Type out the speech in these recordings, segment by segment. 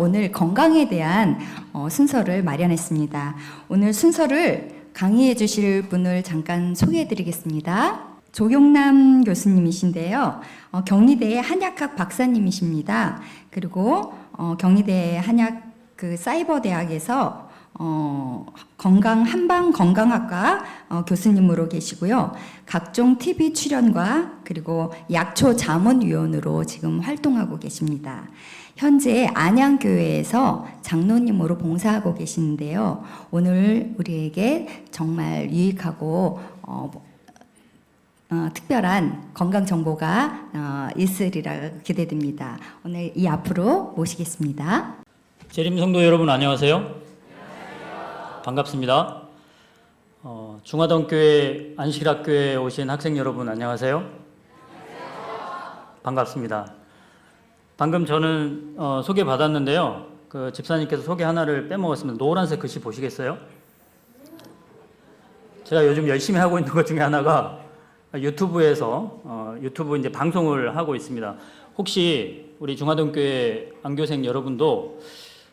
오늘 건강에 대한 순서를 마련했습니다. 오늘 순서를 강의해 주실 분을 잠깐 소개해 드리겠습니다. 조용남 교수님이신데요. 경희대 한약학 박사님이십니다. 그리고 경희대 한약 사이버대학에서 한방 건강학과 교수님으로 계시고요. 각종 TV 출연과 그리고 약초 자문위원으로 지금 활동하고 계십니다. 현재 안양교회에서 장로님으로 봉사하고 계시는데요. 오늘 우리에게 정말 유익하고 특별한 건강 정보가 있으리라 기대됩니다. 오늘 이 앞으로 모시겠습니다. 재림 성도 여러분 안녕하세요. 반갑습니다. 중화동교회 안식학교에 오신 학생 여러분 안녕하세요. 반갑습니다. 방금 저는 소개받았는데요. 그 집사님께서 소개 하나를 빼먹었습니다. 노란색 글씨 보시겠어요? 제가 요즘 열심히 하고 있는 것 중에 하나가 유튜브에서 유튜브 이제 방송을 하고 있습니다. 혹시 우리 중화동교회 안교생 여러분도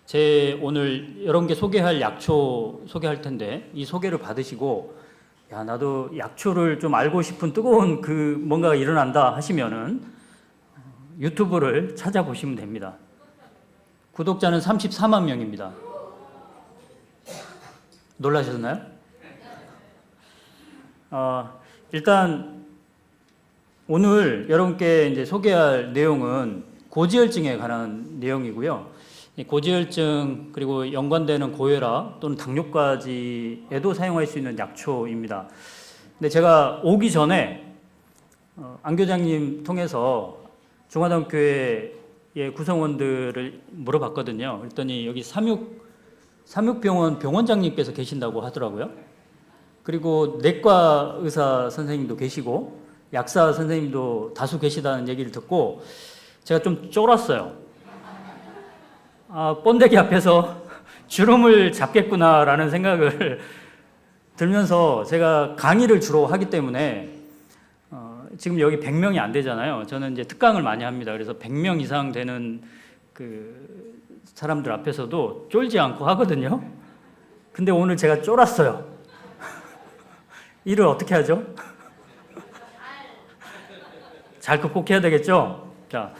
제 오늘 여러분께 소개할 약초 소개할 텐데 이 소개를 받으시고 야 나도 약초를 좀 알고 싶은 뜨거운 그 뭔가가 일어난다 하시면은 유튜브를 찾아보시면 됩니다. 구독자는 34만 명입니다. 놀라셨나요? 일단 오늘 여러분께 이제 소개할 내용은 고지혈증에 관한 내용이고요. 고지혈증 그리고 연관되는 고혈압 또는 당뇨까지에도 사용할 수 있는 약초입니다. 근데 제가 오기 전에 안 교장님 통해서 중화동교회의 구성원들을 물어봤거든요. 그랬더니 여기 삼육병원 병원장님께서 계신다고 하더라고요. 그리고 내과 의사 선생님도 계시고 약사 선생님도 다수 계시다는 얘기를 듣고 제가 좀 쫄았어요. 번데기 앞에서 주름을 잡겠구나라는 생각을 들면서 제가 강의를 주로 하기 때문에 지금 여기 100명이 안 되잖아요. 저는 이제 특강을 많이 합니다. 그래서 100명 이상 되는 그 사람들 앞에서도 쫄지 않고 하거든요. 근데 오늘 제가 쫄았어요. 일을 어떻게 하죠? 잘 극복해야 되겠죠? 자,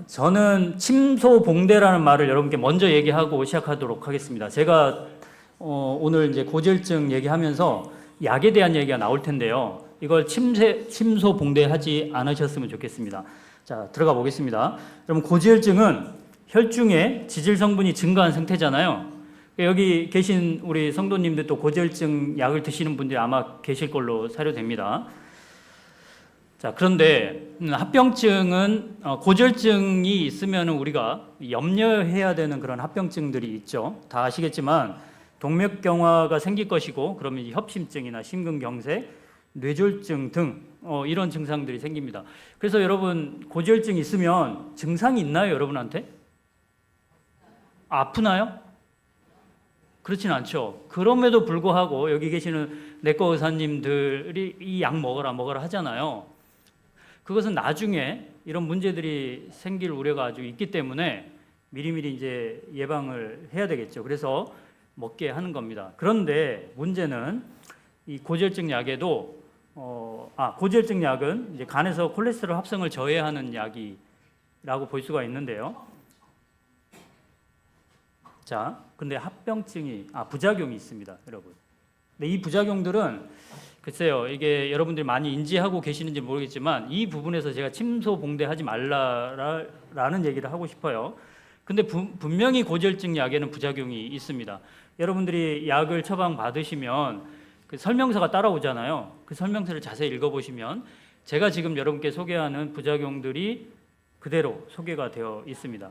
저는 침소봉대라는 말을 여러분께 먼저 얘기하고 시작하도록 하겠습니다. 제가 오늘 이제 고지혈증 얘기하면서 약에 대한 얘기가 나올 텐데요. 이걸 침소봉대하지 않으셨으면 좋겠습니다. 자, 들어가 보겠습니다. 여러분 고지혈증은 혈중에 지질 성분이 증가한 상태잖아요. 여기 계신 우리 성도님들 또 고지혈증 약을 드시는 분들이 아마 계실 걸로 사료됩니다. 자, 그런데 합병증은 고지혈증이 있으면 우리가 염려해야 되는 그런 합병증들이 있죠. 다 아시겠지만 동맥경화가 생길 것이고 그러면 협심증이나 심근경색, 뇌졸중 등 이런 증상들이 생깁니다. 그래서 여러분 고지혈증 있으면 증상이 있나요, 여러분한테? 아프나요? 그렇진 않죠. 그럼에도 불구하고 여기 계시는 내과 의사님들이 이 약 먹어라 하잖아요. 그것은 나중에 이런 문제들이 생길 우려가 아주 있기 때문에 미리미리 이제 예방을 해야 되겠죠. 그래서 먹게 하는 겁니다. 그런데 문제는 이 고지혈증 약에도 고지혈증 약은 이제 간에서 콜레스테롤 합성을 저해하는 약이라고 볼 수가 있는데요. 자, 근데 합병증이 부작용이 있습니다, 여러분. 근데 이 부작용들은 글쎄요, 이게 여러분들이 많이 인지하고 계시는지 모르겠지만 이 부분에서 제가 침소봉대하지 말라라는 얘기를 하고 싶어요. 근데 분명히 고지혈증 약에는 부작용이 있습니다. 여러분들이 약을 처방 받으시면 그 설명서가 따라오잖아요. 그 설명서를 자세히 읽어보시면 제가 지금 여러분께 소개하는 부작용들이 그대로 소개가 되어 있습니다.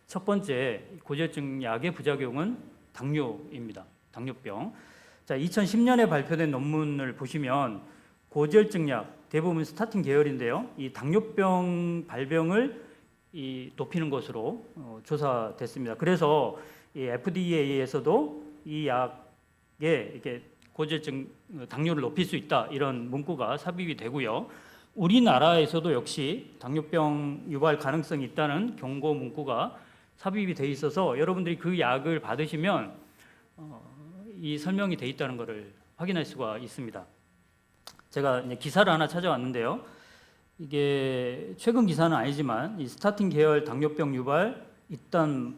첫 번째 고지혈증 약의 부작용은 당뇨입니다. 당뇨병. 자, 2010년에 발표된 논문을 보시면 고지혈증 약 대부분 스타틴 계열인데요. 이 당뇨병 발병을 높이는 것으로 조사됐습니다. 그래서 이 FDA에서도 이 약에 이렇게 고지혈증 당뇨를 높일 수 있다 이런 문구가 삽입이 되고요. 우리나라에서도 역시 당뇨병 유발 가능성이 있다는 경고 문구가 삽입이 돼 있어서 여러분들이 그 약을 받으시면 이 설명이 돼 있다는 것을 확인할 수가 있습니다. 제가 이제 기사를 하나 찾아왔는데요. 이게 최근 기사는 아니지만 이 스타틴 계열 당뇨병 유발 입단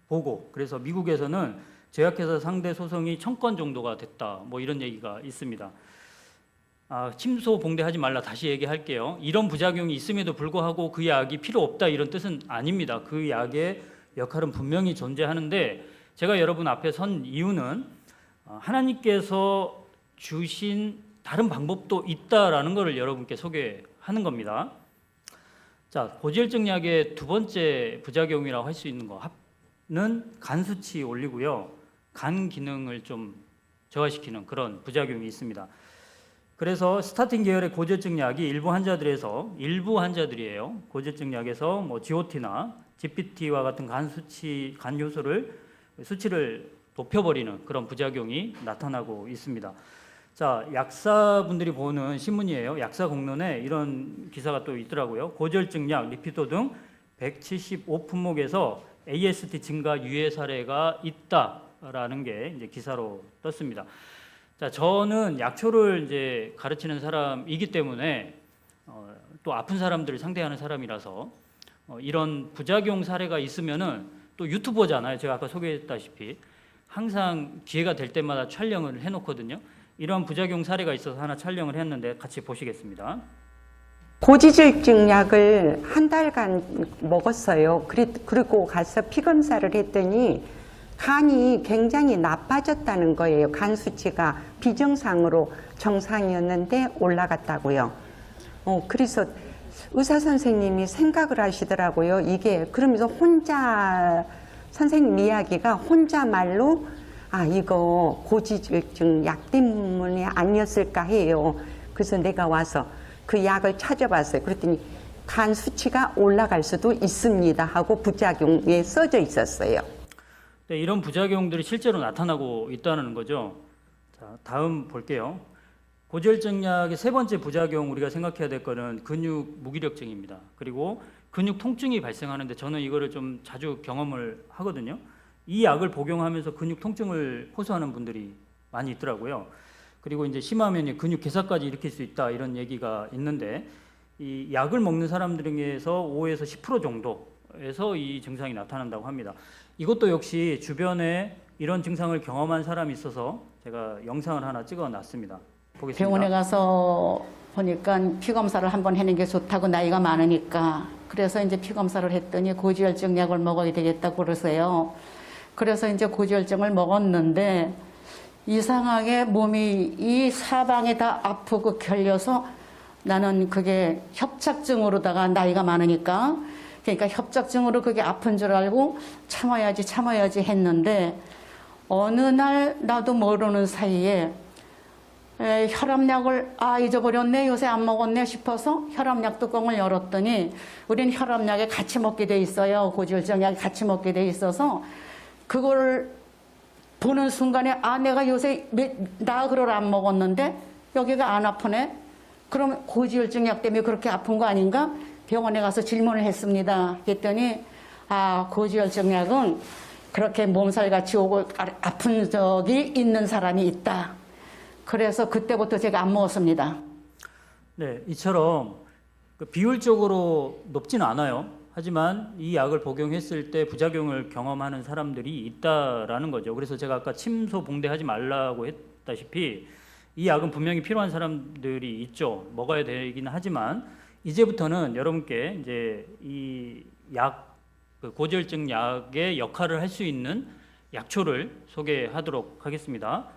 보고, 그래서 미국에서는 제약회사 상대 소송이 1000건 정도가 됐다, 뭐 이런 얘기가 있습니다. 침소 봉대하지 말라 다시 얘기할게요. 이런 부작용이 있음에도 불구하고 그 약이 필요 없다 이런 뜻은 아닙니다. 그 약의 역할은 분명히 존재하는데, 제가 여러분 앞에 선 이유는 하나님께서 주신 다른 방법도 있다라는 것을 여러분께 소개하는 겁니다. 자, 고지혈증 약의 두 번째 부작용이라고 할 수 있는 거는 간 수치 올리고요, 간 기능을 좀 저하시키는 그런 부작용이 있습니다. 그래서 스타틴 계열의 고지혈증 약이 일부 환자들이에요. 고지혈증 약에서 뭐 GOT나 GPT와 같은 간 수치를 높여버리는 그런 부작용이 나타나고 있습니다. 자, 약사분들이 보는 신문이에요. 약사 공론에 이런 기사가 또 있더라고요. 고지혈증 약, 리피도 등 175품목에서 AST 증가 유해 사례가 있다라는 게 이제 기사로 떴습니다. 자, 저는 약초를 이제 가르치는 사람이기 때문에 또 아픈 사람들을 상대하는 사람이라서 이런 부작용 사례가 있으면은 또 유튜버잖아요. 제가 아까 소개했다시피 항상 기회가 될 때마다 촬영을 해놓거든요. 이런 부작용 사례가 있어서 하나 촬영을 했는데 같이 보시겠습니다. 고지혈증 약을 한 달간 먹었어요. 그리고 가서 피 검사를 했더니 간이 굉장히 나빠졌다는 거예요. 간 수치가 비정상으로 정상이었는데 올라갔다고요. 그래서 의사 선생님이 생각을 하시더라고요. 이게 그러면서 선생님 이야기가 혼자 말로 이거 고지혈증 약 때문에 아니었을까 해요. 그래서 내가 와서 그 약을 찾아봤어요. 그랬더니 간 수치가 올라갈 수도 있습니다 하고 부작용에 써져 있었어요. 네, 이런 부작용들이 실제로 나타나고 있다는 거죠. 자, 다음 볼게요. 고지혈증 약의 세 번째 부작용, 우리가 생각해야 될 거는 근육 무기력증입니다. 그리고 근육 통증이 발생하는데 저는 이거를 좀 자주 경험을 하거든요. 이 약을 복용하면서 근육 통증을 호소하는 분들이 많이 있더라고요. 그리고 이제 심하면 근육 괴사까지 일으킬 수 있다 이런 얘기가 있는데, 이 약을 먹는 사람들 중에서 5에서 10% 정도에서 이 증상이 나타난다고 합니다. 이것도 역시 주변에 이런 증상을 경험한 사람이 있어서 제가 영상을 하나 찍어 놨습니다. 보겠습니다. 병원에 가서 보니까 피 검사를 한번 해는 게 좋다고, 나이가 많으니까. 그래서 이제 피 검사를 했더니 고지혈증 약을 먹어야 되겠다고 그러세요. 그래서 이제 고지혈증을 먹었는데 이상하게 몸이 이 사방에 다 아프고 결려서, 나는 그게 협착증으로다가 나이가 많으니까, 그러니까 협착증으로 그게 아픈 줄 알고 참아야지 했는데, 어느 날 나도 모르는 사이에 혈압약을 잊어버렸네, 요새 안 먹었네 싶어서 혈압약 뚜껑을 열었더니, 우린 혈압약에 같이 먹게 돼 있어요. 고지혈증 약에 같이 먹게 돼 있어서 그걸 보는 순간에 내가 요새 나그를 안 먹었는데 여기가 안 아프네. 그럼 고지혈증 약 때문에 그렇게 아픈 거 아닌가? 병원에 가서 질문을 했습니다. 그랬더니 고지혈증 약은 그렇게 몸살같이 오고 아픈 적이 있는 사람이 있다. 그래서 그때부터 제가 안 먹었습니다. 네, 이처럼 비율적으로 높지는 않아요. 하지만 이 약을 복용했을 때 부작용을 경험하는 사람들이 있다라는 거죠. 그래서 제가 아까 침소 봉대하지 말라고 했다시피 이 약은 분명히 필요한 사람들이 있죠. 먹어야 되긴 하지만 이제부터는 여러분께 이제 이 약, 고지혈증 약의 역할을 할 수 있는 약초를 소개하도록 하겠습니다.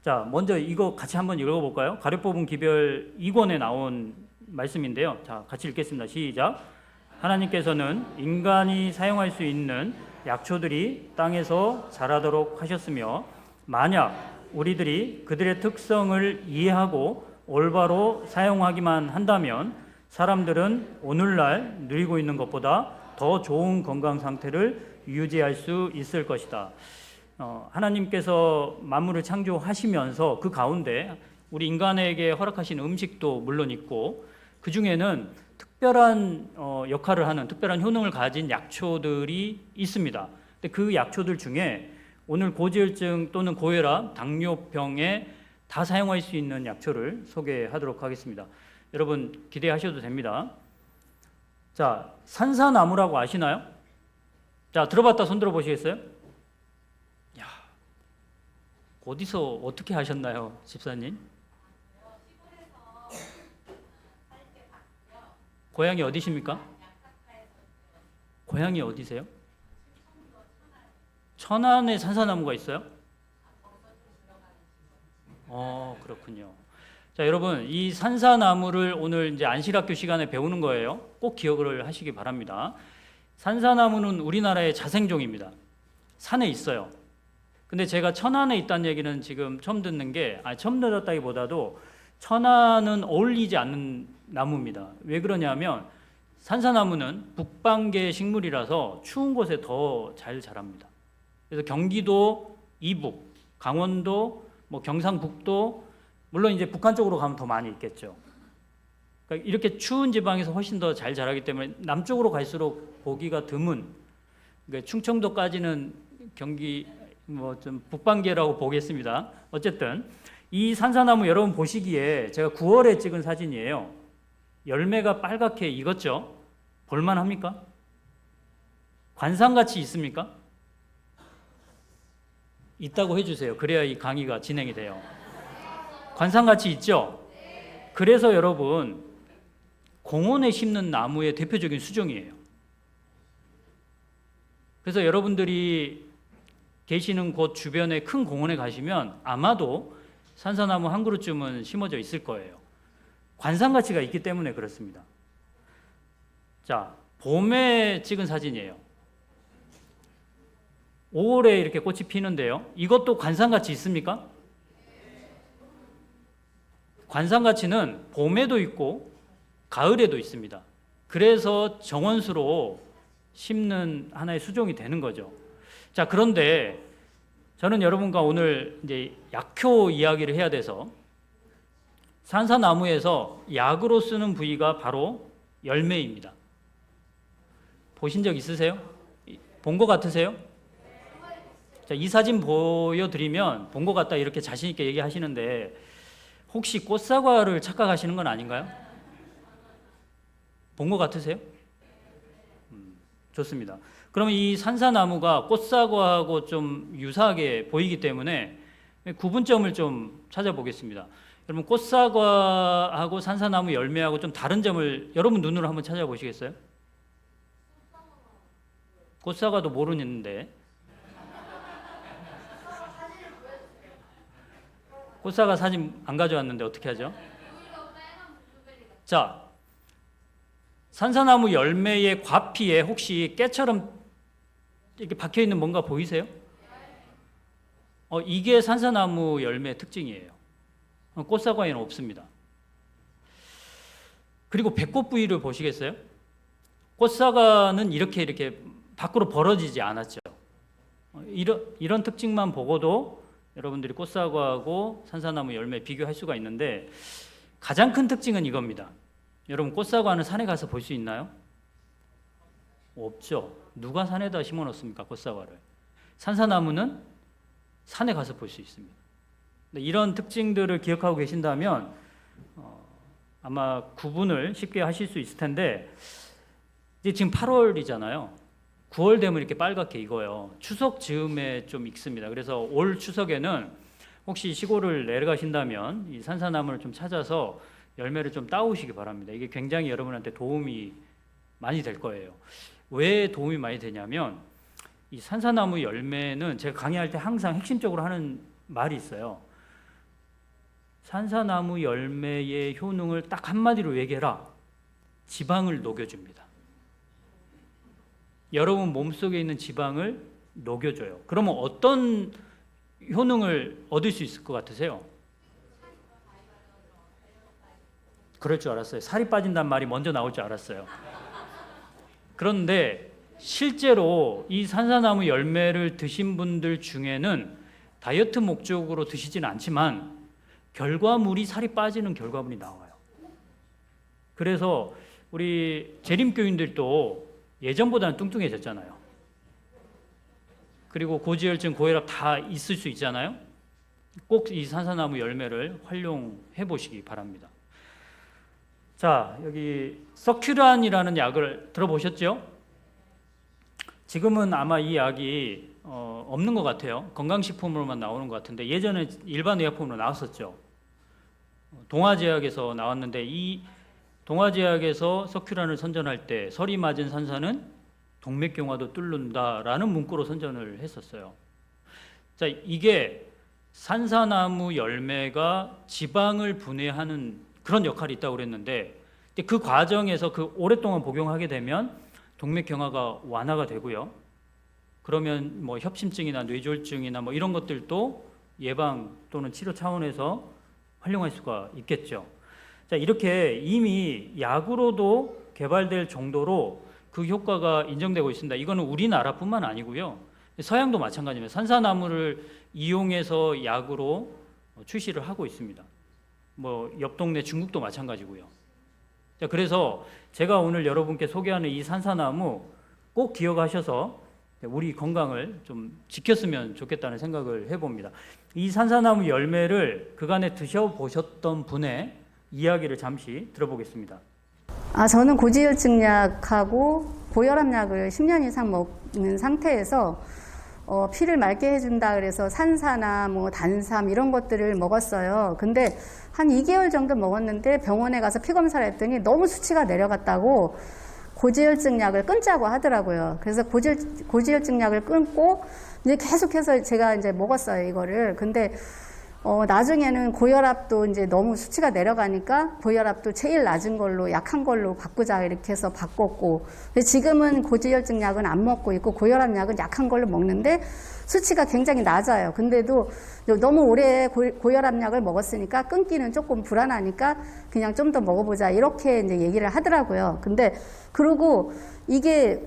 자, 먼저 이거 같이 한번 읽어볼까요? 가려뽑은 기별 2권에 나온 말씀인데요. 자, 같이 읽겠습니다. 시작. 하나님께서는 인간이 사용할 수 있는 약초들이 땅에서 자라도록 하셨으며, 만약 우리들이 그들의 특성을 이해하고 올바로 사용하기만 한다면 사람들은 오늘날 누리고 있는 것보다 더 좋은 건강 상태를 유지할 수 있을 것이다. 하나님께서 만물을 창조하시면서 그 가운데 우리 인간에게 허락하신 음식도 물론 있고, 그 중에는 특별한 역할을 하는 특별한 효능을 가진 약초들이 있습니다. 근데 그 약초들 중에 오늘 고지혈증 또는 고혈압, 당뇨병에 다 사용할 수 있는 약초를 소개하도록 하겠습니다. 여러분 기대하셔도 됩니다. 자, 산사나무라고 아시나요? 자, 들어봤다 손 들어 보시겠어요? 야, 어디서 어떻게 하셨나요, 집사님? 고향이 어디십니까? 고향이 어디세요? 천안에 산사나무가 있어요? 그렇군요. 자, 여러분, 이 산사나무를 오늘 이제 안실학교 시간에 배우는 거예요. 꼭 기억을 하시기 바랍니다. 산사나무는 우리나라의 자생종입니다. 산에 있어요. 근데 제가 천안에 있다는 얘기는 지금 처음 듣는 게, 처음 들었다기보다도 천안은 어울리지 않는 나무입니다. 왜 그러냐면 산사나무는 북방계 식물이라서 추운 곳에 더 잘 자랍니다. 그래서 경기도 이북, 강원도, 경상북도, 물론 이제 북한 쪽으로 가면 더 많이 있겠죠. 그러니까 이렇게 추운 지방에서 훨씬 더 잘 자라기 때문에 남쪽으로 갈수록 보기가 드문, 그러니까 충청도까지는 경기 좀 북방계라고 보겠습니다. 어쨌든 이 산사나무 여러분 보시기에 제가 9월에 찍은 사진이에요. 열매가 빨갛게 익었죠? 볼만합니까? 관상같이 있습니까? 있다고 해주세요. 그래야 이 강의가 진행이 돼요. 관상같이 있죠? 그래서 여러분 공원에 심는 나무의 대표적인 수종이에요. 그래서 여러분들이 계시는 곳 주변에 큰 공원에 가시면 아마도 산사나무 한 그루쯤은 심어져 있을 거예요. 관상가치가 있기 때문에 그렇습니다. 자, 봄에 찍은 사진이에요. 5월에 이렇게 꽃이 피는데요. 이것도 관상가치 있습니까? 관상가치는 봄에도 있고 가을에도 있습니다. 그래서 정원수로 심는 하나의 수종이 되는 거죠. 자, 그런데 저는 여러분과 오늘 이제 약효 이야기를 해야 돼서 산사나무에서 약으로 쓰는 부위가 바로 열매입니다. 보신 적 있으세요? 본 것 같으세요? 자, 이 사진 보여드리면 본 것 같다 이렇게 자신 있게 얘기하시는데 혹시 꽃사과를 착각하시는 건 아닌가요? 본 것 같으세요? 좋습니다. 그러면 이 산사나무가 꽃사과하고 좀 유사하게 보이기 때문에 구분점을 좀 찾아보겠습니다. 여러분 꽃사과하고 산사나무 열매하고 좀 다른 점을 여러분 눈으로 한번 찾아보시겠어요? 꽃사과도 모르는데 꽃사과 사진 안 가져왔는데 어떻게 하죠? 자, 산사나무 열매의 과피에 혹시 깨처럼 이렇게 박혀 있는 뭔가 보이세요? 이게 산사나무 열매의 특징이에요. 꽃사과에는 없습니다. 그리고 배꽃 부위를 보시겠어요? 꽃사과는 이렇게 밖으로 벌어지지 않았죠. 이런 특징만 보고도 여러분들이 꽃사과하고 산사나무 열매 비교할 수가 있는데 가장 큰 특징은 이겁니다. 여러분 꽃사과는 산에 가서 볼 수 있나요? 없죠. 누가 산에다 심어 놓습니까? 꽃사과를. 산사나무는 산에 가서 볼 수 있습니다. 이런 특징들을 기억하고 계신다면 아마 구분을 쉽게 하실 수 있을 텐데 이제 지금 8월이잖아요. 9월 되면 이렇게 빨갛게 익어요. 추석 즈음에 좀 익습니다. 그래서 올 추석에는 혹시 시골을 내려가신다면 이 산사나무를 좀 찾아서 열매를 좀 따오시기 바랍니다. 이게 굉장히 여러분한테 도움이 많이 될 거예요. 왜 도움이 많이 되냐면 이 산사나무 열매는 제가 강의할 때 항상 핵심적으로 하는 말이 있어요. 산사나무 열매의 효능을 딱 한마디로 얘기해라. 지방을 녹여줍니다. 여러분 몸속에 있는 지방을 녹여줘요. 그러면 어떤 효능을 얻을 수 있을 것 같으세요? 그럴 줄 알았어요. 살이 빠진다는 말이 먼저 나올 줄 알았어요. 그런데 실제로 이 산사나무 열매를 드신 분들 중에는 다이어트 목적으로 드시지는 않지만 결과물이 살이 빠지는 결과물이 나와요. 그래서 우리 재림교인들도 예전보다는 뚱뚱해졌잖아요. 그리고 고지혈증, 고혈압 다 있을 수 있잖아요. 꼭 이 산사나무 열매를 활용해 보시기 바랍니다. 자, 여기 서큐란이라는 약을 들어보셨죠? 지금은 아마 이 약이 없는 것 같아요. 건강식품으로만 나오는 것 같은데 예전에 일반 의약품으로 나왔었죠. 동아제약에서 나왔는데 이 동아제약에서 서큐란을 선전할 때 설이 맞은 산사는 동맥경화도 뚫는다라는 문구로 선전을 했었어요. 자, 이게 산사나무 열매가 지방을 분해하는 그런 역할이 있다고 그랬는데 그 과정에서 그 오랫동안 복용하게 되면 동맥경화가 완화가 되고요. 그러면 뭐 협심증이나 뇌졸중이나 뭐 이런 것들도 예방 또는 치료 차원에서 활용할 수가 있겠죠. 자, 이렇게 이미 약으로도 개발될 정도로 그 효과가 인정되고 있습니다. 이거는 우리나라뿐만 아니고요. 서양도 마찬가지입니다. 산사나무를 이용해서 약으로 출시를 하고 있습니다. 뭐 옆 동네 중국도 마찬가지고요. 자, 그래서 제가 오늘 여러분께 소개하는 이 산사나무 꼭 기억하셔서 우리 건강을 좀 지켰으면 좋겠다는 생각을 해봅니다. 이 산사나무 열매를 그간에 드셔보셨던 분의 이야기를 잠시 들어보겠습니다. 저는 고지혈증 약하고 고혈압 약을 10년 이상 먹는 상태에서 피를 맑게 해준다 그래서 산사나 뭐 단삼 이런 것들을 먹었어요. 근데 한 2개월 정도 먹었는데 병원에 가서 피 검사를 했더니 너무 수치가 내려갔다고 고지혈증 약을 끊자고 하더라고요. 그래서 고지혈증 약을 끊고 이제 계속해서 제가 이제 먹었어요, 이거를. 근데 나중에는 고혈압도 이제 너무 수치가 내려가니까 고혈압도 제일 낮은 걸로 약한 걸로 바꾸자 이렇게 해서 바꿨고, 지금은 고지혈증 약은 안 먹고 있고 고혈압 약은 약한 걸로 먹는데 수치가 굉장히 낮아요. 근데도 너무 오래 고혈압 약을 먹었으니까 끊기는 조금 불안하니까 그냥 좀 더 먹어보자 이렇게 이제 얘기를 하더라고요. 근데 그러고 이게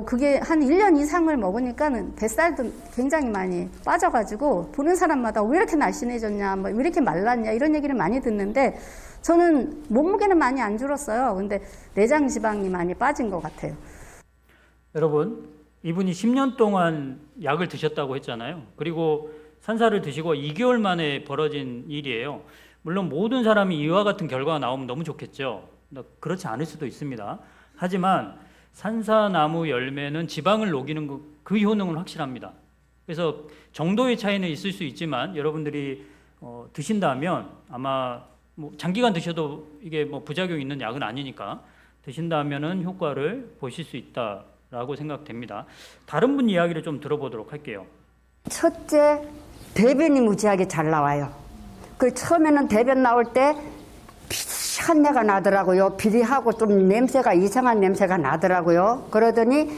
그게 한 1년 이상을 먹으니까는 뱃살도 굉장히 많이 빠져가지고 보는 사람마다 왜 이렇게 날씬해졌냐, 뭐 왜 이렇게 말랐냐 이런 얘기를 많이 듣는데 저는 몸무게는 많이 안 줄었어요. 근데 내장 지방이 많이 빠진 것 같아요. 여러분, 이분이 10년 동안 약을 드셨다고 했잖아요. 그리고 산사를 드시고 2개월 만에 벌어진 일이에요. 물론 모든 사람이 이와 같은 결과가 나오면 너무 좋겠죠. 그렇지 않을 수도 있습니다. 하지만 산사나무 열매는 지방을 녹이는 그 효능은 확실합니다. 그래서 정도의 차이는 있을 수 있지만 여러분들이 드신다면 아마 뭐 장기간 드셔도 이게 뭐 부작용이 있는 약은 아니니까 드신다면은 효과를 보실 수 있다라고 생각됩니다. 다른 분 이야기를 좀 들어보도록 할게요. 첫째, 대변이 무지하게 잘 나와요. 그 처음에는 대변 나올 때 비릿내가 나더라고요. 비리하고 좀 냄새가 이상한 냄새가 나더라고요. 그러더니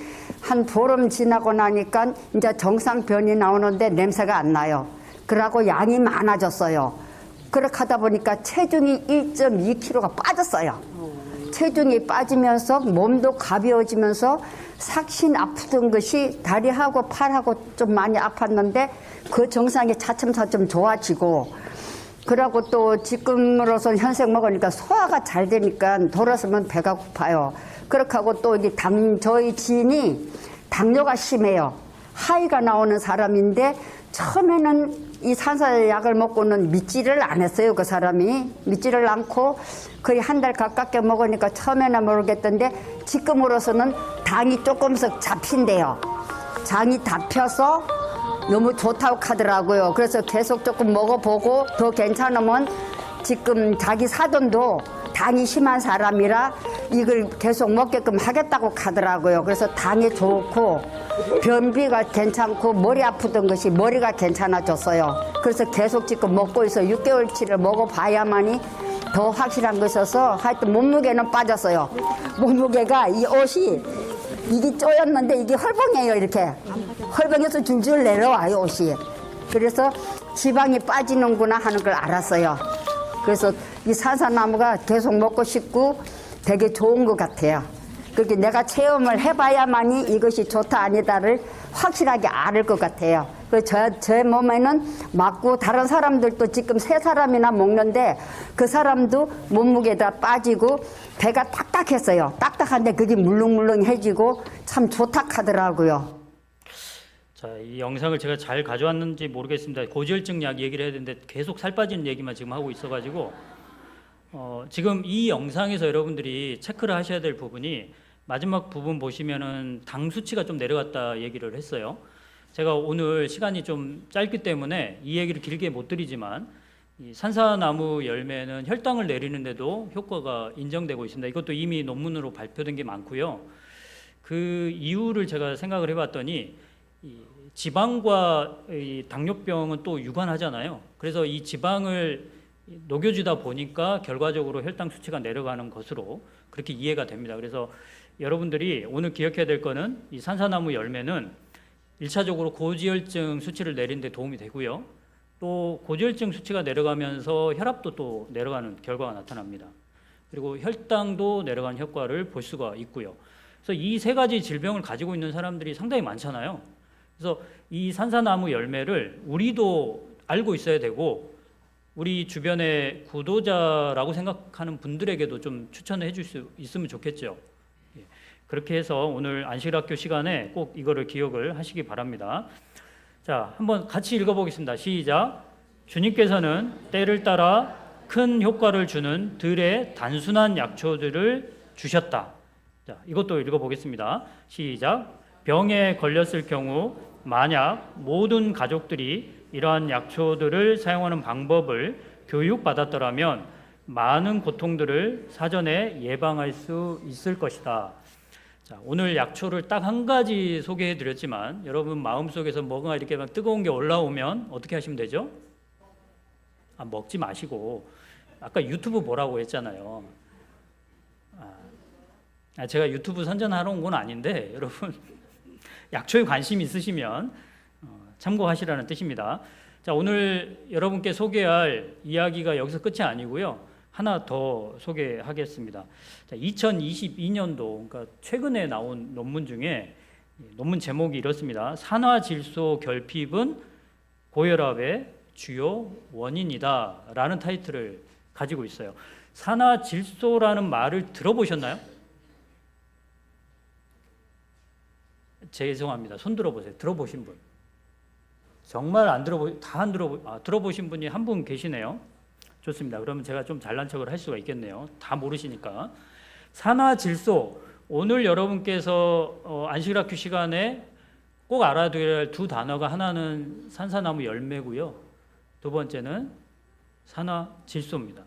한 보름 지나고 나니까 이제 정상 변이 나오는데 냄새가 안 나요. 그러고 양이 많아졌어요. 그렇게 하다 보니까 체중이 1.2kg가 빠졌어요. 체중이 빠지면서 몸도 가벼워지면서 삭신 아프던 것이 다리하고 팔하고 좀 많이 아팠는데 그 정상이 차츰차츰 좋아지고, 그러고 또 지금으로서 현생 먹으니까 소화가 잘 되니까 돌아서면 배가 고파요. 그렇게 하고 또 이게 저희 지인이 당뇨가 심해요. 하이가 나오는 사람인데 처음에는 이 산사약을 먹고는 믿지를 안 했어요. 그 사람이 믿지를 않고 거의 한 달 가깝게 먹으니까 처음에는 모르겠던데 지금으로서는 당이 조금씩 잡힌대요. 장이 잡혀서 너무 좋다고 하더라고요. 그래서 계속 조금 먹어보고 더 괜찮으면 지금 자기 사돈도 당이 심한 사람이라 이걸 계속 먹게끔 하겠다고 하더라고요. 그래서 당이 좋고 변비가 괜찮고 머리 아프던 것이 머리가 괜찮아졌어요. 그래서 계속 지금 먹고 있어. 6개월치를 먹어봐야만이 더 확실한 것이어서 하여튼 몸무게는 빠졌어요. 몸무게가 이 옷이 이게 쪼였는데 이게 헐벙해요. 이렇게 헐벙해서 줄줄 내려와요, 옷이. 그래서 지방이 빠지는구나 하는 걸 알았어요. 그래서 이 산사나무가 계속 먹고 싶고 되게 좋은 것 같아요. 그렇게 내가 체험을 해봐야만이 이것이 좋다 아니다를 확실하게 알 것 같아요. 제 몸에는 맞고 다른 사람들도 지금 3사람이나 먹는데 그 사람도 몸무게가 빠지고 배가 딱딱했어요. 딱딱한데 그게 물렁물렁해지고 참 좋다 하더라고요. 자, 이 영상을 제가 잘 가져왔는지 모르겠습니다. 고지혈증 약 얘기를 해야 되는데 계속 살 빠지는 얘기만 지금 하고 있어가지고 지금 이 영상에서 여러분들이 체크를 하셔야 될 부분이 마지막 부분 보시면은 당 수치가 좀 내려갔다 얘기를 했어요. 제가 오늘 시간이 좀 짧기 때문에 이 얘기를 길게 못 드리지만 이 산사나무 열매는 혈당을 내리는데도 효과가 인정되고 있습니다. 이것도 이미 논문으로 발표된 게 많고요. 그 이유를 제가 생각을 해봤더니 이 지방과 이 당뇨병은 또 유관하잖아요. 그래서 이 지방을 녹여주다 보니까 결과적으로 혈당 수치가 내려가는 것으로 그렇게 이해가 됩니다. 그래서 여러분들이 오늘 기억해야 될 거는 이 산사나무 열매는 1차적으로 고지혈증 수치를 내리는 데 도움이 되고요. 또 고지혈증 수치가 내려가면서 혈압도 또 내려가는 결과가 나타납니다. 그리고 혈당도 내려가는 효과를 볼 수가 있고요. 그래서 이 3가지 질병을 가지고 있는 사람들이 상당히 많잖아요. 그래서 이 산사나무 열매를 우리도 알고 있어야 되고 우리 주변의 구도자라고 생각하는 분들에게도 좀 추천을 해줄 수 있으면 좋겠죠. 그렇게 해서 오늘 안식학교 시간에 꼭 이거를 기억을 하시기 바랍니다. 자, 한번 같이 읽어보겠습니다. 시작. 주님께서는 때를 따라 큰 효과를 주는 들의 단순한 약초들을 주셨다. 자, 이것도 읽어보겠습니다. 시작. 병에 걸렸을 경우 만약 모든 가족들이 이러한 약초들을 사용하는 방법을 교육받았더라면 많은 고통들을 사전에 예방할 수 있을 것이다. 자, 오늘 약초를 딱 한 가지 소개해 드렸지만 여러분 마음속에서 뭐가 이렇게 막 뜨거운 게 올라오면 어떻게 하시면 되죠? 먹지 마시고 아까 유튜브 보라고 했잖아요. 제가 유튜브 선전하러 온 건 아닌데 여러분 약초에 관심 있으시면 참고하시라는 뜻입니다. 자, 오늘 여러분께 소개할 이야기가 여기서 끝이 아니고요. 하나 더 소개하겠습니다. 자, 2022년도, 그러니까 최근에 나온 논문 중에 논문 제목이 이렇습니다. 산화질소 결핍은 고혈압의 주요 원인이다 라는 타이틀을 가지고 있어요. 산화질소라는 말을 들어보셨나요? 죄송합니다. 손 들어보세요. 들어보신 분. 정말 들어보신 분이 한 분 계시네요. 좋습니다. 그러면 제가 좀 잘난 척을 할 수가 있겠네요. 다 모르시니까. 산화질소, 오늘 여러분께서 안식학교 시간에 꼭 알아둬야 할 2 단어가 하나는 산사나무 열매고요. 2번째는 산화질소입니다.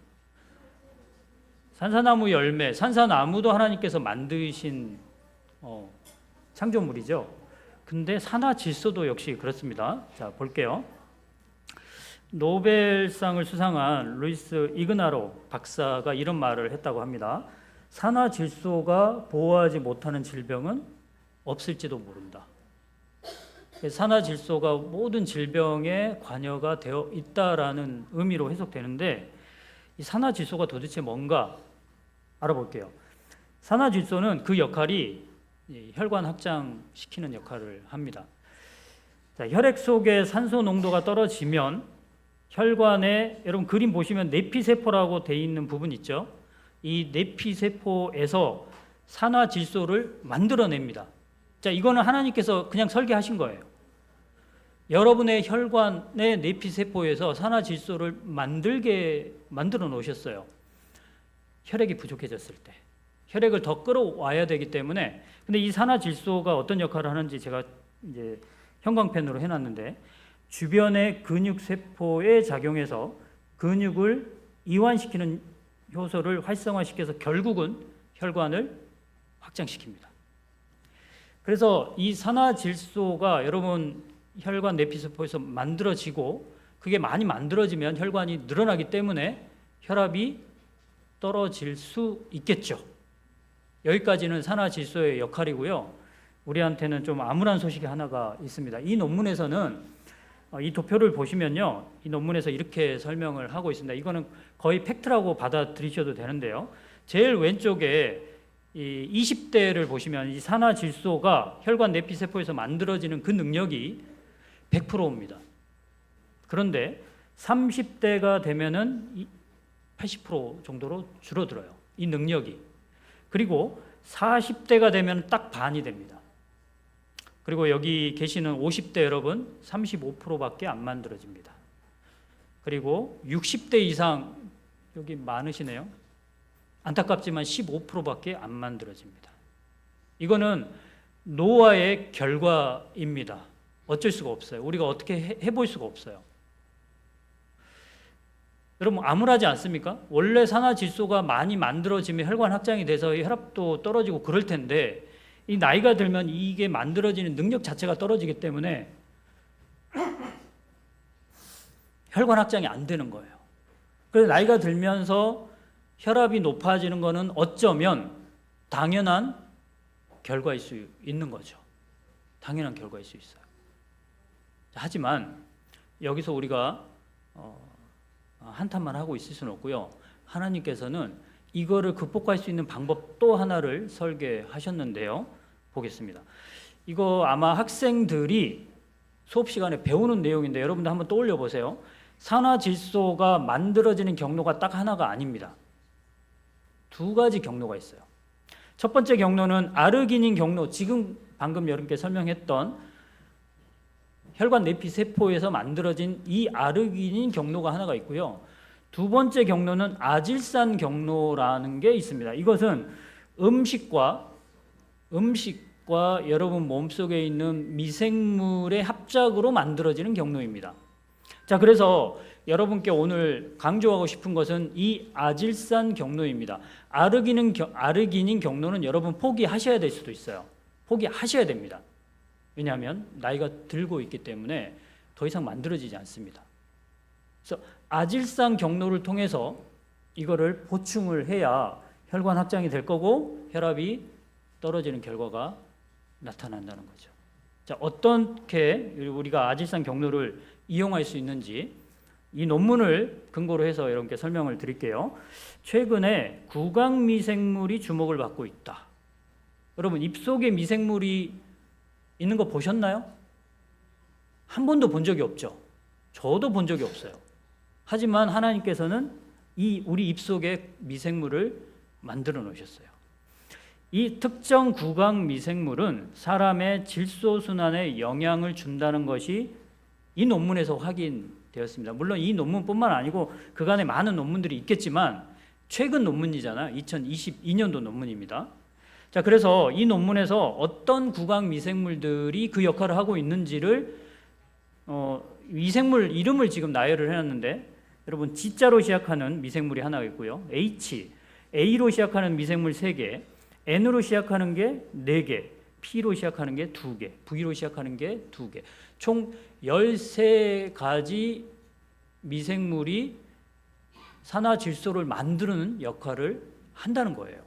산사나무 열매, 산사나무도 하나님께서 만드신 창조물이죠. 근데 산화질소도 역시 그렇습니다. 자, 볼게요. 노벨상을 수상한 루이스 이그나로 박사가 이런 말을 했다고 합니다. 산화질소가 보호하지 못하는 질병은 없을지도 모른다. 산화질소가 모든 질병에 관여가 되어 있다라는 의미로 해석되는데 이 산화질소가 도대체 뭔가 알아볼게요. 산화질소는 그 역할이 혈관 확장시키는 역할을 합니다. 자, 혈액 속에 산소 농도가 떨어지면 혈관에 여러분 그림 보시면 내피세포라고 돼 있는 부분 있죠. 이 내피세포에서 산화질소를 만들어냅니다. 자, 이거는 하나님께서 그냥 설계하신 거예요. 여러분의 혈관의 내피세포에서 산화질소를 만들어 놓으셨어요. 혈액이 부족해졌을 때. 혈액을 더 끌어와야 되기 때문에. 근데 이 산화질소가 어떤 역할을 하는지 제가 이제 형광펜으로 해놨는데 주변의 근육세포에 작용해서 근육을 이완시키는 효소를 활성화시켜서 결국은 혈관을 확장시킵니다. 그래서 이 산화질소가 여러분 혈관 내피세포에서 만들어지고 그게 많이 만들어지면 혈관이 늘어나기 때문에 혈압이 떨어질 수 있겠죠. 여기까지는 산화질소의 역할이고요. 우리한테는 좀 암울한 소식이 하나가 있습니다. 이 논문에서는 이 도표를 보시면요, 이 논문에서 이렇게 설명을 하고 있습니다. 이거는 거의 팩트라고 받아들이셔도 되는데요. 제일 왼쪽에 이 20대를 보시면 이 산화질소가 혈관 내피세포에서 만들어지는 그 능력이 100%입니다. 그런데 30대가 되면은 80% 정도로 줄어들어요. 이 능력이. 그리고 40대가 되면 딱 반이 됩니다. 그리고 여기 계시는 50대 여러분 35%밖에 안 만들어집니다. 그리고 60대 이상 여기 많으시네요. 안타깝지만 15%밖에 안 만들어집니다. 이거는 노화의 결과입니다. 어쩔 수가 없어요. 우리가 어떻게 해볼 수가 없어요. 여러분 암울하지 않습니까? 원래 산화질소가 많이 만들어지면 혈관 확장이 돼서 혈압도 떨어지고 그럴 텐데 이 나이가 들면 이게 만들어지는 능력 자체가 떨어지기 때문에 혈관 확장이 안 되는 거예요. 그래서 나이가 들면서 혈압이 높아지는 것은 어쩌면 당연한 결과일 수 있는 거죠. 당연한 결과일 수 있어요. 하지만 여기서 우리가 한탄만 하고 있을 수는 없고요. 하나님께서는 이거를 극복할 수 있는 방법 또 하나를 설계하셨는데요. 보겠습니다. 이거 아마 학생들이 수업 시간에 배우는 내용인데 여러분들 한번 떠올려 보세요. 산화질소가 만들어지는 경로가 딱 하나가 아닙니다. 두 가지 경로가 있어요. 첫 번째 경로는 아르기닌 경로, 지금 방금 여러분께 설명했던 혈관 내피세포에서 만들어진 이 아르기닌 경로가 하나가 있고요. 두 번째 경로는 아질산 경로라는 게 있습니다. 이것은 음식과 여러분 몸속에 있는 미생물의 합작으로 만들어지는 경로입니다. 자, 그래서 여러분께 오늘 강조하고 싶은 것은 이 아질산 경로입니다. 아르기닌 경로는 여러분 포기하셔야 될 수도 있어요. 포기하셔야 됩니다. 왜냐하면 나이가 들고 있기 때문에 더 이상 만들어지지 않습니다. 그래서 아질산 경로를 통해서 이거를 보충을 해야 혈관 확장이 될 거고 혈압이 떨어지는 결과가 나타난다는 거죠. 자, 어떻게 우리가 아질산 경로를 이용할 수 있는지 이 논문을 근거로 해서 여러분께 설명을 드릴게요. 최근에 구강 미생물이 주목을 받고 있다. 여러분 입속에 미생물이 있는 거 보셨나요? 한 번도 본 적이 없죠. 저도 본 적이 없어요. 하지만 하나님께서는 이 우리 입속에 미생물을 만들어 놓으셨어요. 이 특정 구강 미생물은 사람의 질소 순환에 영향을 준다는 것이 이 논문에서 확인되었습니다. 물론 이 논문뿐만 아니고 그간에 많은 논문들이 있겠지만 최근 논문이잖아요. 2022년도 논문입니다. 자, 그래서 이 논문에서 어떤 구강 미생물들이 그 역할을 하고 있는지를 미생물 이름을 지금 나열을 해놨는데 여러분 G자로 시작하는 미생물이 하나 있고요. A로 시작하는 미생물 3개, N으로 시작하는 게 4개, P로 시작하는 게 2개, V로 시작하는 게 2개. 총 13가지 미생물이 산화질소를 만드는 역할을 한다는 거예요.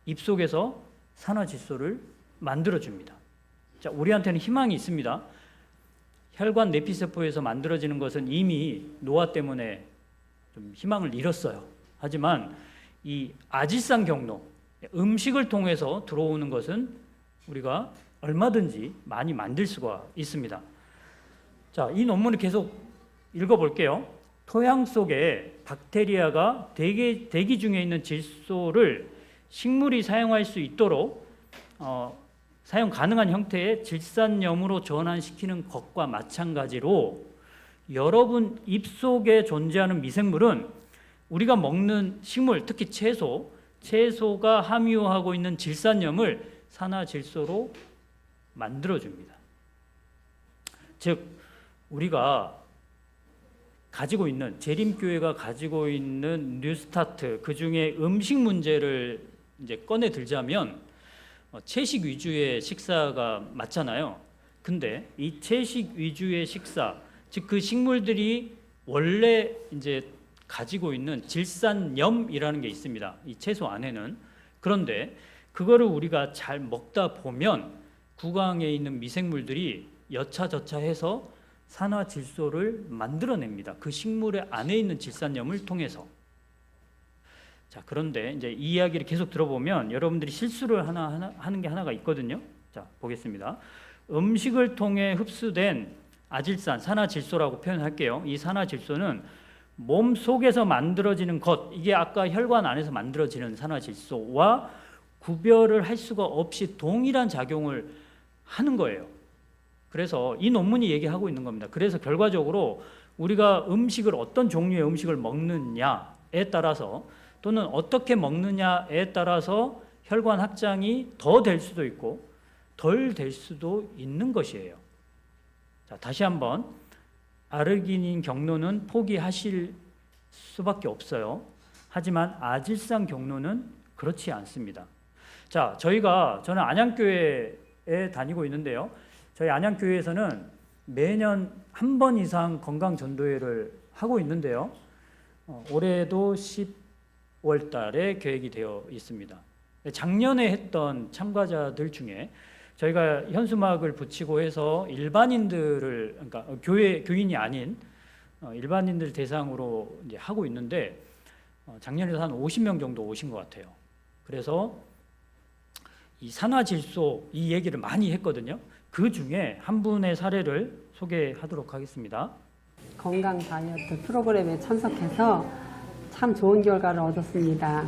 입속에서 산화질소를 만들어줍니다. 자, 우리한테는 희망이 있습니다. 혈관 내피세포에서 만들어지는 것은 이미 노화 때문에 좀 희망을 잃었어요. 하지만 이 아질산 경로, 음식을 통해서 들어오는 것은 우리가 얼마든지 많이 만들 수가 있습니다. 자, 이 논문을 계속 읽어볼게요. 토양 속에 박테리아가 대기 중에 있는 질소를 식물이 사용할 수 있도록 사용 가능한 형태의 질산염으로 전환시키는 것과 마찬가지로 여러분 입속에 존재하는 미생물은 우리가 먹는 식물, 특히 채소가 함유하고 있는 질산염을 산화질소로 만들어줍니다. 즉 우리가 가지고 있는 재림교회가 가지고 있는 뉴스타트 그 중에 음식 문제를 이제 꺼내 들자면 채식 위주의 식사가 맞잖아요. 근데 이 채식 위주의 식사, 즉 그 식물들이 원래 이제 가지고 있는 질산염이라는 게 있습니다. 이 채소 안에는. 그런데 그거를 우리가 잘 먹다 보면 구강에 있는 미생물들이 여차저차해서 산화질소를 만들어냅니다. 그 식물의 안에 있는 질산염을 통해서. 자, 그런데 이제 이 이야기를 계속 들어보면 여러분들이 실수를 하는 게 하나가 있거든요. 자, 보겠습니다. 음식을 통해 흡수된 아질산, 산화질소라고 표현할게요. 이 산화질소는 몸 속에서 만들어지는 것, 이게 아까 혈관 안에서 만들어지는 산화질소와 구별을 할 수가 없이 동일한 작용을 하는 거예요. 그래서 이 논문이 얘기하고 있는 겁니다. 그래서 결과적으로 우리가 음식을 어떤 종류의 음식을 먹느냐에 따라서 또는 어떻게 먹느냐에 따라서 혈관 확장이 더 될 수도 있고 덜 될 수도 있는 것이에요. 자, 다시 한번 아르기닌 경로는 포기하실 수밖에 없어요. 하지만 아질산 경로는 그렇지 않습니다. 자, 저는 안양교회에 다니고 있는데요. 저희 안양교회에서는 매년 한 번 이상 건강전도회를 하고 있는데요. 올해도 10월 달에 계획이 되어 있습니다. 작년에 했던 참가자들 중에 저희가 현수막을 붙이고 해서 일반인들을, 그러니까 교인이 아닌 일반인들 대상으로 이제 하고 있는데 작년에도 한 50명 정도 오신 것 같아요. 그래서 이 산화질소 이 얘기를 많이 했거든요. 그 중에 한 분의 사례를 소개하도록 하겠습니다. 건강 다이어트 프로그램에 참석해서 참 좋은 결과를 얻었습니다.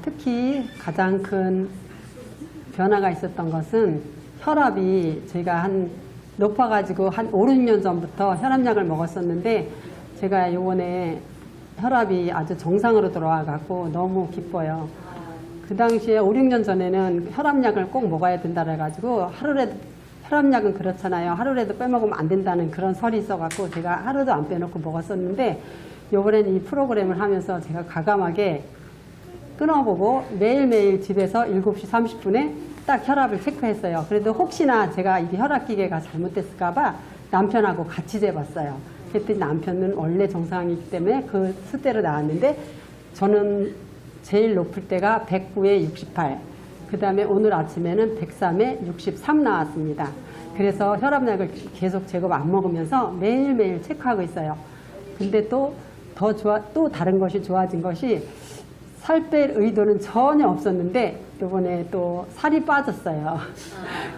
특히 가장 큰 변화가 있었던 것은 혈압이 제가 높아가지고 한 5, 6년 전부터 혈압약을 먹었었는데 제가 요번에 혈압이 아주 정상으로 돌아와갖고 너무 기뻐요. 그 당시에 5, 6년 전에는 혈압약을 꼭 먹어야 된다 그래가지고 혈압약은 그렇잖아요. 하루라도 빼먹으면 안 된다는 그런 설이 있어갖고 제가 하루도 안 빼놓고 먹었었는데 요번엔 이 프로그램을 하면서 제가 과감하게 끊어보고 매일매일 집에서 7시 30분에 딱 혈압을 체크했어요. 그래도 혹시나 제가 이게 혈압기계가 잘못됐을까봐 남편하고 같이 재봤어요. 그랬더니 남편은 원래 정상이기 때문에 그 수대로 나왔는데 저는 제일 높을 때가 109에 68, 그 다음에 오늘 아침에는 103에 63 나왔습니다. 그래서 혈압약을 계속 제법 안 먹으면서 매일매일 체크하고 있어요. 근데 또 다른 것이 좋아진 것이 살 뺄 의도는 전혀 없었는데 이번에 또 살이 빠졌어요.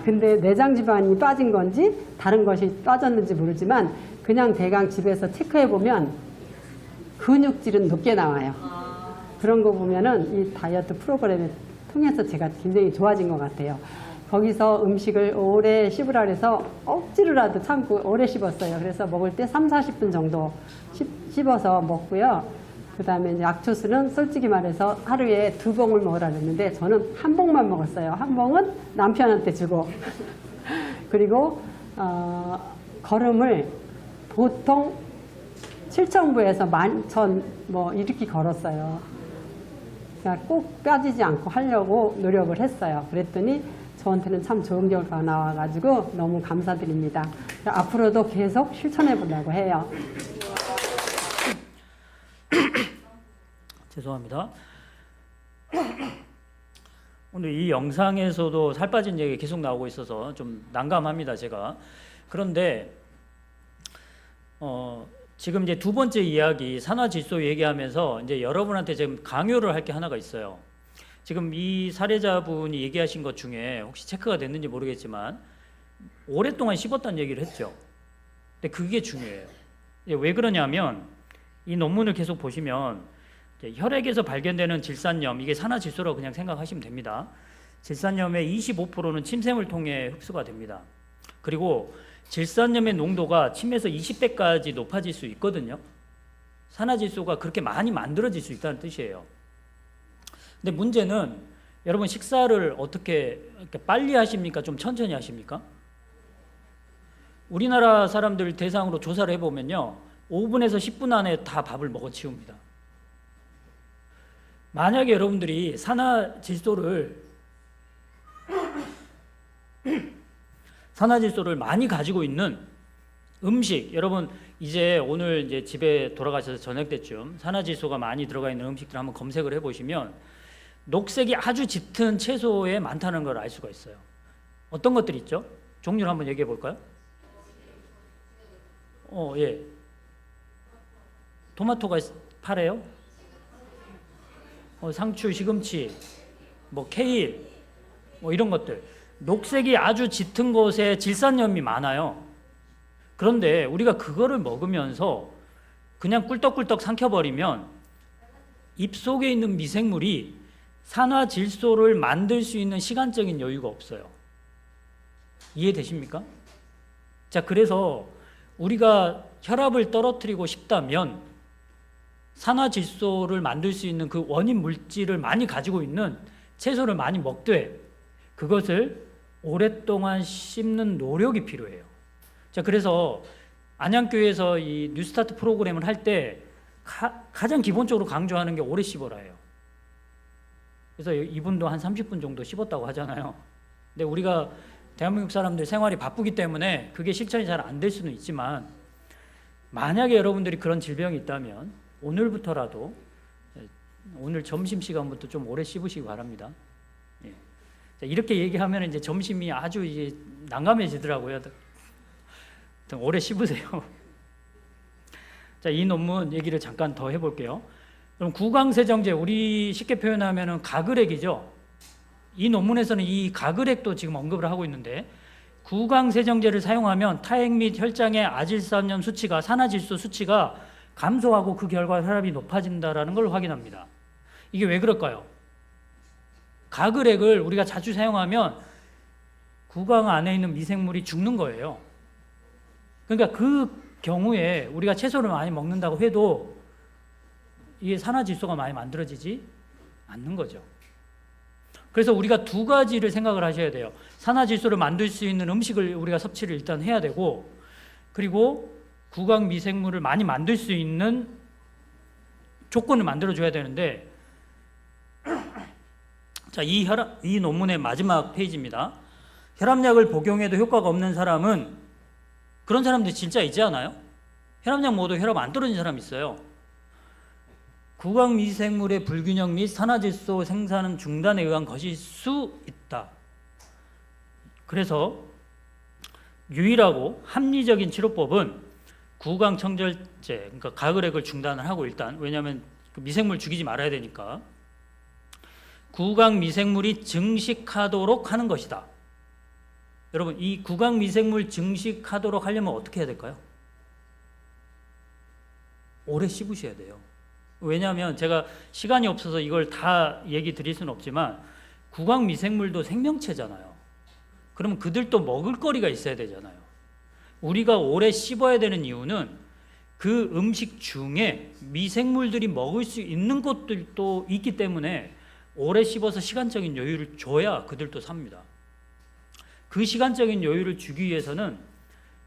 근데 내장 지방이 빠진 건지 다른 것이 빠졌는지 모르지만 그냥 대강 집에서 체크해 보면 근육질은 높게 나와요. 그런 거 보면은 이 다이어트 프로그램을 통해서 제가 굉장히 좋아진 것 같아요. 거기서 음식을 오래 씹으라 그래서 억지로라도 참고 오래 씹었어요. 그래서 먹을 때 3, 40분 정도 씹어서 먹고요. 그 다음에 약초수는 솔직히 말해서 하루에 2봉을 먹으라 그랬는데 저는 한 봉만 먹었어요. 한 봉은 남편한테 주고 그리고 걸음을 보통 7,000부에서 11,000 뭐 이렇게 걸었어요. 그러니까 꼭 빠지지 않고 하려고 노력을 했어요. 그랬더니 저한테는 참 좋은 결과가 나와가지고 너무 감사드립니다. 앞으로도 계속 실천해 보려고 해요. 죄송합니다. 오늘 이 영상에서도 살 빠진 얘기 계속 나오고 있어서 좀 난감합니다, 제가. 그런데 지금 이제 두 번째 이야기 산화질소 얘기하면서 이제 여러분한테 지금 강요를 할 게 하나가 있어요. 지금 이 사례자분이 얘기하신 것 중에 혹시 체크가 됐는지 모르겠지만 오랫동안 씹었다는 얘기를 했죠. 근데 그게 중요해요. 왜 그러냐면 이 논문을 계속 보시면 혈액에서 발견되는 질산염, 이게 산화질소라고 그냥 생각하시면 됩니다. 질산염의 25%는 침샘을 통해 흡수가 됩니다. 그리고 질산염의 농도가 침에서 20배까지 높아질 수 있거든요. 산화질소가 그렇게 많이 만들어질 수 있다는 뜻이에요. 근데 문제는 여러분 식사를 어떻게 빨리 하십니까? 좀 천천히 하십니까? 우리나라 사람들 대상으로 조사를 해보면요, 5분에서 10분 안에 다 밥을 먹어치웁니다. 만약에 여러분들이 산화질소를 많이 가지고 있는 음식, 여러분 이제 오늘 이제 집에 돌아가셔서 저녁 때쯤 산화질소가 많이 들어가 있는 음식들 한번 검색을 해보시면 녹색이 아주 짙은 채소에 많다는 걸 알 수가 있어요. 어떤 것들이 있죠? 종류를 한번 얘기해 볼까요? 예. 토마토가 파래요? 상추, 시금치, 뭐 케일, 뭐 이런 것들. 녹색이 아주 짙은 곳에 질산염이 많아요. 그런데 우리가 그거를 먹으면서 그냥 꿀떡꿀떡 삼켜버리면 입속에 있는 미생물이 산화질소를 만들 수 있는 시간적인 여유가 없어요. 이해되십니까? 자, 그래서 우리가 혈압을 떨어뜨리고 싶다면 산화질소를 만들 수 있는 그 원인 물질을 많이 가지고 있는 채소를 많이 먹되 그것을 오랫동안 씹는 노력이 필요해요. 자, 그래서 안양교회에서 이 뉴스타트 프로그램을 할 때 가장 기본적으로 강조하는 게 오래 씹어라예요. 그래서 이분도 한 30분 정도 씹었다고 하잖아요. 근데 우리가 대한민국 사람들 생활이 바쁘기 때문에 그게 실천이 잘 안 될 수는 있지만 만약에 여러분들이 그런 질병이 있다면 오늘부터라도 오늘 점심시간부터 좀 오래 씹으시기 바랍니다. 예. 자, 이렇게 얘기하면 이제 점심이 아주 이제 난감해지더라고요. 오래 씹으세요. 자, 이 논문 얘기를 잠깐 더 해볼게요. 그럼 구강세정제, 우리 쉽게 표현하면은 가글액이죠. 이 논문에서는 이 가글액도 지금 언급을 하고 있는데 구강세정제를 사용하면 타액 및 혈장의 아질산염 수치가 산화질소 수치가 감소하고 그 결과 혈압이 높아진다라는 걸 확인합니다. 이게 왜 그럴까요? 가글액을 우리가 자주 사용하면 구강 안에 있는 미생물이 죽는 거예요. 그러니까 그 경우에 우리가 채소를 많이 먹는다고 해도 이게 산화질소가 많이 만들어지지 않는 거죠. 그래서 우리가 두 가지를 생각을 하셔야 돼요. 산화질소를 만들 수 있는 음식을 우리가 섭취를 일단 해야 되고, 그리고 구강 미생물을 많이 만들 수 있는 조건을 만들어줘야 되는데, 자, 이 논문의 마지막 페이지입니다. 혈압약을 복용해도 효과가 없는 사람은, 그런 사람들 진짜 있지 않아요? 혈압약 먹어도 혈압 안 떨어진 사람 있어요. 구강 미생물의 불균형 및 산화질소 생산 중단에 의한 것일 수 있다. 그래서 유일하고 합리적인 치료법은 구강 청절제, 그러니까 가글액을 중단을 하고 일단, 왜냐하면 그 미생물 죽이지 말아야 되니까 구강 미생물이 증식하도록 하는 것이다. 여러분, 이 구강 미생물 증식하도록 하려면 어떻게 해야 될까요? 오래 씹으셔야 돼요. 왜냐하면 제가 시간이 없어서 이걸 다 얘기 드릴 수는 없지만 구강 미생물도 생명체잖아요. 그러면 그들도 먹을 거리가 있어야 되잖아요. 우리가 오래 씹어야 되는 이유는 그 음식 중에 미생물들이 먹을 수 있는 것들도 있기 때문에 오래 씹어서 시간적인 여유를 줘야 그들도 삽니다. 그 시간적인 여유를 주기 위해서는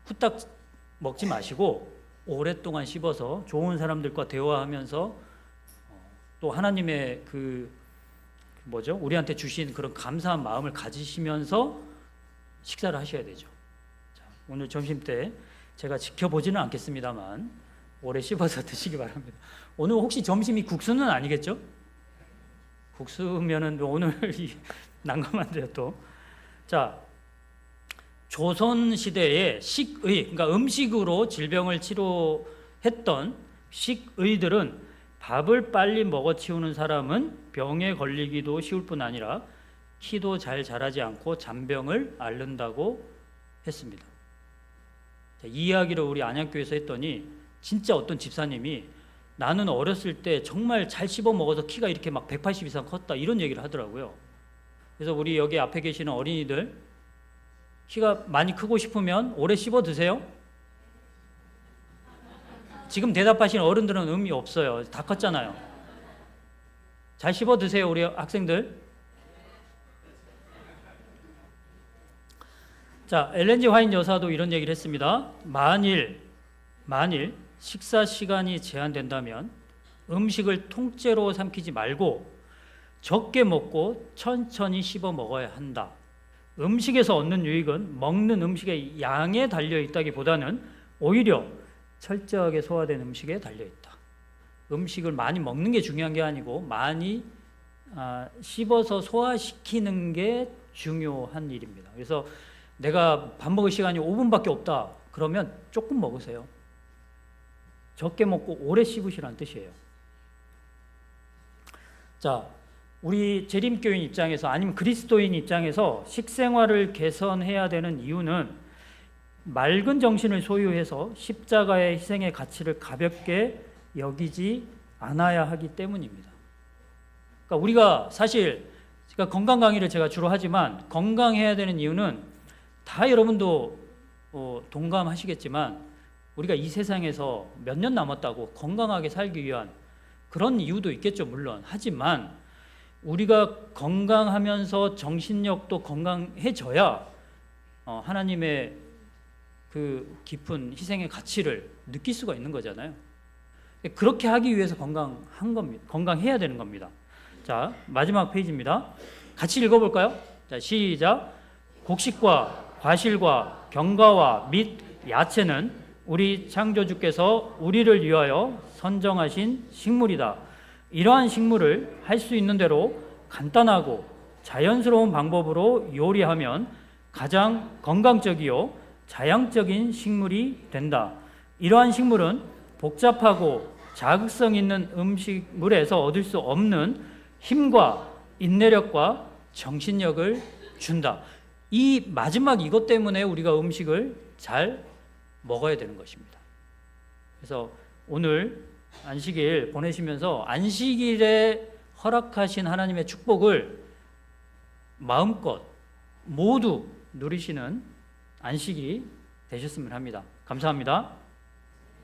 후딱 먹지 마시고 오랫동안 씹어서 좋은 사람들과 대화하면서 또 하나님의 우리한테 주신 그런 감사한 마음을 가지시면서 식사를 하셔야 되죠. 자, 오늘 점심 때 제가 지켜보지는 않겠습니다만 오래 씹어서 드시기 바랍니다. 오늘 혹시 점심이 국수는 아니겠죠? 국수면은 오늘 난감한데요 또. 자, 조선 시대에 식의, 그러니까 음식으로 질병을 치료했던 식의들은 밥을 빨리 먹어치우는 사람은 병에 걸리기도 쉬울 뿐 아니라 키도 잘 자라지 않고 잔병을 앓는다고 했습니다. 자, 이 이야기를 우리 안양교회에서 했더니 진짜 어떤 집사님이 나는 어렸을 때 정말 잘 씹어 먹어서 키가 이렇게 막 180 이상 컸다 이런 얘기를 하더라고요. 그래서 우리 여기 앞에 계시는 어린이들 키가 많이 크고 싶으면 오래 씹어 드세요. 지금 대답하시는 어른들은 의미 없어요. 다 컸잖아요. 잘 씹어 드세요, 우리 학생들. 자, 엘렌 화인 여사도 이런 얘기를 했습니다. 만일 식사 시간이 제한된다면 음식을 통째로 삼키지 말고 적게 먹고 천천히 씹어 먹어야 한다. 음식에서 얻는 유익은 먹는 음식의 양에 달려 있다기보다는 오히려 철저하게 소화된 음식에 달려 있다. 음식을 많이 먹는 게 중요한 게 아니고 많이 씹어서 소화시키는 게 중요한 일입니다. 그래서 내가 밥 먹을 시간이 5분밖에 없다. 그러면 조금 먹으세요. 적게 먹고 오래 씹으시라는 뜻이에요. 자, 우리 재림교인 입장에서 아니면 그리스도인 입장에서 식생활을 개선해야 되는 이유는 맑은 정신을 소유해서 십자가의 희생의 가치를 가볍게 여기지 않아야 하기 때문입니다. 그러니까 우리가 사실 그러니까 건강 강의를 제가 주로 하지만 건강해야 되는 이유는 다 여러분도 동감하시겠지만 우리가 이 세상에서 몇 년 남았다고 건강하게 살기 위한 그런 이유도 있겠죠, 물론. 하지만 우리가 건강하면서 정신력도 건강해져야 하나님의 그 깊은 희생의 가치를 느낄 수가 있는 거잖아요. 그렇게 하기 위해서 건강한 겁니다. 건강해야 되는 겁니다. 자, 마지막 페이지입니다. 같이 읽어볼까요? 자, 시작. 곡식과 과실과 견과와 및 야채는 우리 창조주께서 우리를 위하여 선정하신 식물이다. 이러한 식물을 할 수 있는 대로 간단하고 자연스러운 방법으로 요리하면 가장 건강적이요 자양적인 식물이 된다. 이러한 식물은 복잡하고 자극성 있는 음식물에서 얻을 수 없는 힘과 인내력과 정신력을 준다. 이 마지막 이것 때문에 우리가 음식을 잘 먹어야 되는 것입니다. 그래서 오늘 안식일 보내시면서 안식일에 허락하신 하나님의 축복을 마음껏 모두 누리시는 안식일이 되셨으면 합니다. 감사합니다.